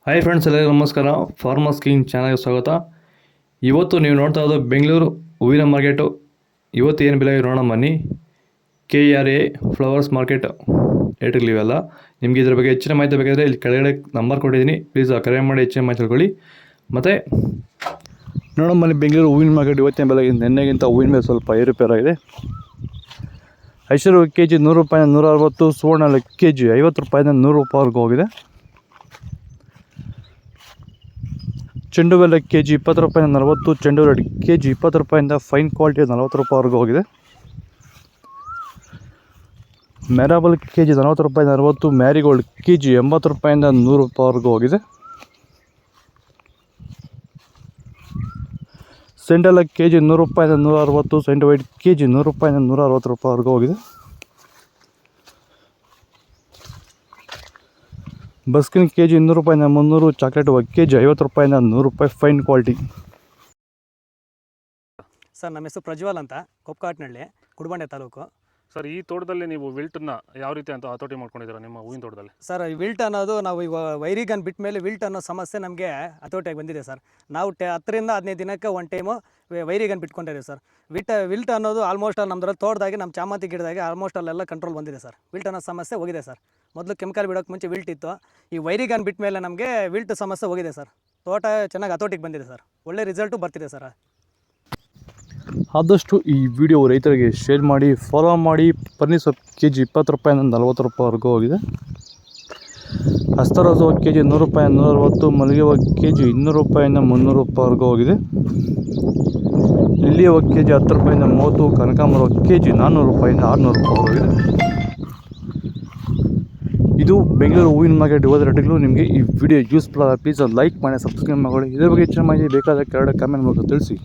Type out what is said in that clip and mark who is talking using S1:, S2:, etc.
S1: Hi friends, ಎಲ್ಲರಿಗೂ ನಮಸ್ಕಾರ. Farmers king ಚಾನಲ್ಗೆ ಸ್ವಾಗತ. ಇವತ್ತು ನೀವು ನೋಡ್ತಾ ಇರೋದು ಬೆಂಗಳೂರು ಹೂವಿನ ಮಾರ್ಕೆಟು. ಇವತ್ತು ಏನು ಬೆಲೆ ನೋಡೋಣ ಬನ್ನಿ. KRA ಫ್ಲವರ್ಸ್ ಮಾರ್ಕೆಟ್ ರೇಟ್ಗಳಿವೆಲ್ಲ. ನಿಮಗೆ ಇದ್ರ ಬಗ್ಗೆ ಹೆಚ್ಚಿನ ಮಾಹಿತಿ ಬೇಕಾದರೆ ಇಲ್ಲಿ ಕೆಳಗಡೆ ನಂಬರ್ ಕೊಟ್ಟಿದ್ದೀನಿ, ಪ್ಲೀಸ್ ಕರೆ ಮಾಡಿ ಹೆಚ್ಚಿನ ಮಾಹಿತಿ ತಿಳ್ಕೊಳ್ಳಿ. ಮತ್ತು ನೋಡೋಣ ಬನ್ನಿ, ಬೆಂಗಳೂರು ಹೂವಿನ ಮಾರ್ಕೆಟ್ ಇವತ್ತಿನ ಬೆಲೆ ನೆನ್ನೆಗಿಂತ ಹೂವಿನ ಮೇಲೆ ಸ್ವಲ್ಪ ಏರುಪೇರಾಗಿದೆ. ಐಶ್ವರ್ಯ ಕೆ ಜಿ 100 ರೂಪಾಯಿಂದ 160, ಸುವರ್ಣ ಕೆ ಜಿ 50 ರೂಪಾಯಿಂದ 100 ರೂಪಾಯಿವರೆಗೂ ಹೋಗಿದೆ. ಚೆಂಡು ಬೆಲ್ಲ ಕೆ ಜಿ 20 ರೂಪಾಯಿಂದ 40, ಚೆಂಡು ರೆಡ್ ಕೆ ಜಿ 20 ರೂಪಾಯಿಂದ ಫೈನ್ ಕ್ವಾಲಿಟಿ 40 ರೂಪಾಯಿವರೆಗೂ ಹೋಗಿದೆ. ಮ್ಯಾರಾಬಲ್ ಕೆ ಜಿ 40 ರೂಪಾಯಿಂದ 60, ಮ್ಯಾರಿಗೋಲ್ಡ್ ಕೆ ಜಿ 80 ರೂಪಾಯಿಂದ 100 ರೂಪಾಯಿವರೆಗೂ ಹೋಗಿದೆ. ಸೆಂಡಲ್ ಕೆ ಜಿ 100 ರೂಪಾಯಿಂದ 160, ಸೆಂಡ್ ವೈಟ್ ಕೆ ಜಿ 100 ರೂಪಾಯಿಂದ 160 ರೂಪಾಯಿವರೆಗೂ ಹೋಗಿದೆ. ಬಸ್ಕಿನ್ ಕೆ ಜಿ 200 ರೂಪಾಯಿಂದ 300, ಚಾಕ್ಲೇಟ್ ಕೆ ಜಿ 50 ರೂಪಾಯಿಂದ 100 ರೂಪಾಯಿ ಫೈನ್ ಕ್ವಾಲಿಟಿ.
S2: ಸರ್, ನಮ್ಮ ಹೆಸರು ಪ್ರಜ್ವಲ್ ಅಂತ, ಕೊಪ್ಕಾಟ್ನಳ್ಳಿ, ಕುಡಬಂಡೆ ತಾಲೂಕು.
S3: ಸರ್, ಈ ತೋಟದಲ್ಲಿ ನೀವು ವಿಲ್ಟನ್ನ ಯಾವ ರೀತಿ ಅಂತ ಹತೋಟಿ ಮಾಡ್ಕೊಂಡಿದ್ದೀರಾ ನಿಮ್ಮ ಹೂವಿನ ತೋಟದಲ್ಲಿ?
S2: ಸರ್, ಈ ವಿಲ್ಟ್ ಅನ್ನೋದು ನಾವು ಈಗ ವೈರಿಗನ್ ಬಿಟ್ಟ ಮೇಲೆ ವಿಲ್ಟ್ ಅನ್ನೋ ಸಮಸ್ಯೆ ನಮಗೆ ಹತೋಟಿಯಾಗಿ ಬಂದಿದೆ ಸರ್. ನಾವು 10 ರಿಂದ 15 ದಿನಕ್ಕೆ ಒಂದು ಟೈಮು ವೈರಿಗನ್ ಬಿಟ್ಕೊಂಡಿದ್ದೀವಿ ಸರ್. ವಿಲ್ಟ್ ಅನ್ನೋದು ಆಲ್ಮೋಸ್ಟ್ ನಮ್ಮದ್ರಲ್ಲಿ ತೋಟದಾಗಿ ನಮ್ಮ ಚಾಮಂತಿ ಗಿಡದಾಗೆ ಆಲ್ಮೋಸ್ಟ್ ಅಲ್ಲೆಲ್ಲ ಕಂಟ್ರೋಲ್ ಬಂದಿದೆ ಸರ್. ವಿಲ್ಟ್ ಅನ್ನೋ ಸಮಸ್ಯೆ ಹೋಗಿದೆ ಸರ್. ಮೊದಲು ಕೆಮಿಕಲ್ ಬಿಡೋಕ್ಕೆ ಮುಂಚೆ ವಿಲ್ಟ್ ಇತ್ತು. ಈ ವೈರಿಗನ್ ಬಿಟ್ಟ ಮೇಲೆ ನಮಗೆ ವಿಲ್ಟ್ ಸಮಸ್ಯೆ ಹೋಗಿದೆ ಸರ್. ತೋಟ ಚೆನ್ನಾಗಿ ಹತೋಟಿಗೆ ಬಂದಿದೆ ಸರ್. ಒಳ್ಳೆ ರಿಸಲ್ಟು ಬರ್ತಿದೆ ಸರ್.
S1: ಆದಷ್ಟು ಈ ವಿಡಿಯೋ ರೈತರಿಗೆ ಶೇರ್ ಮಾಡಿ, ಫಾಲೋ ಮಾಡಿ. ಪನ್ನೀರ್ ಸೊಪ್ಪು ಕೆ ಜಿ 20 ರೂಪಾಯಿಂದ 40 ರೂಪಾಯಿವರೆಗೂ ಹೋಗಿದೆ. ಹಸ್ತರೋಸ ಕೆ ಜಿ 100 ರೂಪಾಯಿಂದ 160, ಮಲ್ಲಿಗೆ ಹೂವು ಕೆ ಜಿ 200 ರೂಪಾಯಿಂದ 300 ರೂಪಾಯಿವರೆಗೂ ಹೋಗಿದೆ. ಲಿಲ್ಲಿ ಹೂವು ಕೆ ಜಿ 10 ರೂಪಾಯಿಂದ 30, ಕನಕಾಂಬರ ಕೆ ಜಿ 400 ರೂಪಾಯಿಂದ 600 ರೂಪಾಯಿವರೆಗೂ ಹೋಗಿದೆ. ಇದು ಬೆಂಗಳೂರು ಹೂವಿನ ಮಾರ್ಕೆಟ್ ಇವತ್ತು ರೇಟ್ಗಳು. ನಿಮಗೆ ಈ ವಿಡಿಯೋ ಯೂಸ್ಫುಲ್ ಆದ ಪ್ಲೀಸ್ ಲೈಕ್ ಮಾಡಿ, ಸಬ್ಸ್ಕ್ರೈಬ್ ಮಾಡಿ. ಇದ್ರ ಬಗ್ಗೆ ಹೆಚ್ಚಿನ ಮಾಹಿತಿ ಬೇಕಾದ ಕೆಳಗಡೆ ಕಾಮೆಂಟ್ ಮೂಲಕ ತಿಳಿಸಿ.